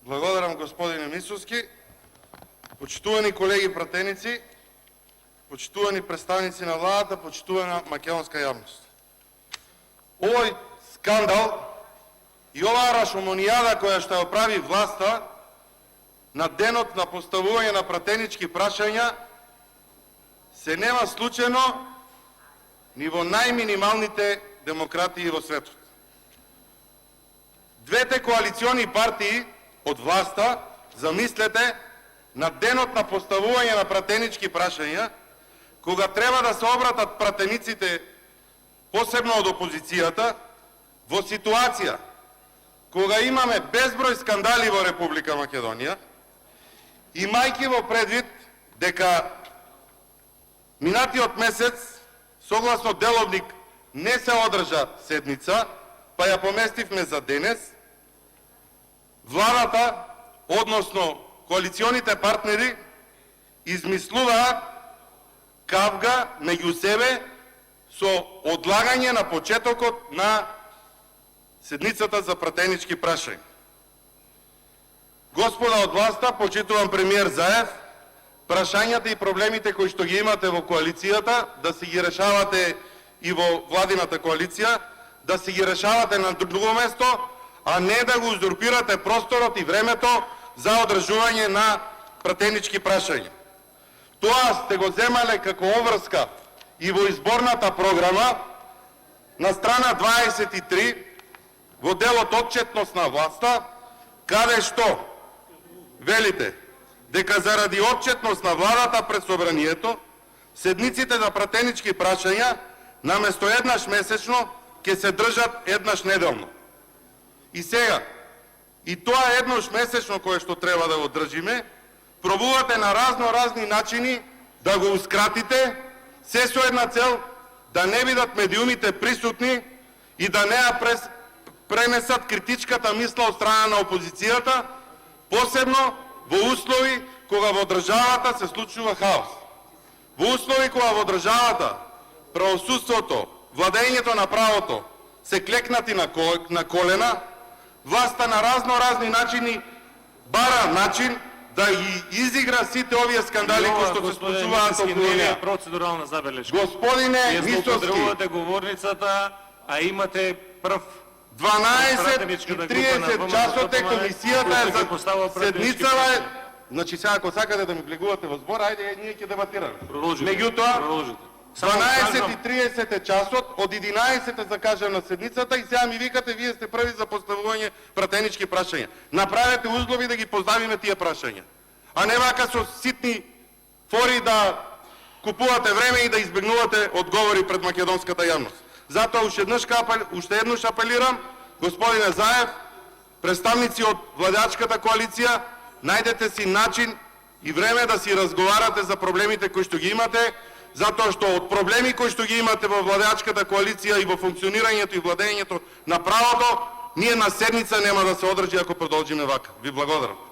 Благодарам, господине Мицовски. Почитувани колеги пратеници, почитувани представници на владата, почитувана македонска јавност. Овој скандал и оваа рашомонијада која што ја прави власта на денот на поставување на пратенички прашања се нема случајно ни во најминималните демократии во светот. Двете коалициони партии од власта, замислете, на денот на поставување на пратенички прашања, кога треба да се обратат пратениците, посебно од опозицијата, во ситуација кога имаме безброј скандали во Република Македонија, имајќи во предвид дека минатиот месец, согласно деловник, не се одржа седница, па ја поместивме за денес, владата, односно коалиционите партнери, измислуваат кавга меѓу себе со одлагање на почетокот на седницата за пратенички прашања. Господа од власта, почитуван премиер Заев, прашањата и проблемите кои што ги имате во коалицијата, да си ги решавате и во владината коалиција, да си ги решавате на друго место, а не да го узурпирате просторот и времето за одржување на пратенички прашања. Тоа сте го земале како обврска и во изборната програма на страна 23 во делот Отчетност на власта, каде што велите дека заради отчетност на владата пред собранието, седниците за пратенички прашања наместо еднаш месечно ќе се држат еднаш неделно. И сега, и тоа еднаш месечно кое што треба да го држиме, пробувате на разни начини да го ускратите, се со една цел да не бидат медиумите присутни и да не ја пренесат критичката мисла од страна на опозицијата, посебно во услови кога во државата се случува хаос. Во услови кога во државата правосудството, владењето на правото се клекнати на колена, власта на разни начини бара начин да ги изигра сите овие скандали кои што се случуваат околу неа. Процедурална забелешка. Господине Мицовски, злоупотребувате говорницата, а имате прв 12:30 часот е комисијата е за седницава. Значи сега ако сакате да ми влегувате во збор, ајде ние ќе дебатираме. Меѓутоа 12:30 е часот, од 11 е закажана на седницата и сега ми викате вие сте први за поставување пратенички прашања. Направете услови да ги поставиме тие прашања. А не вака со ситни фори да купувате време и да избегнувате одговори пред македонската јавност. Затоа уште еднаш апелирам, господине Заев, представници од владачката коалиција, најдете си начин и време да си разговарате за проблемите кои што ги имате, затоа што од проблеми кои што ги имате во владачката коалиција и во функционирањето и владењето на правото, ние на седница нема да се одржи ако продолжиме вака. Ви благодарам.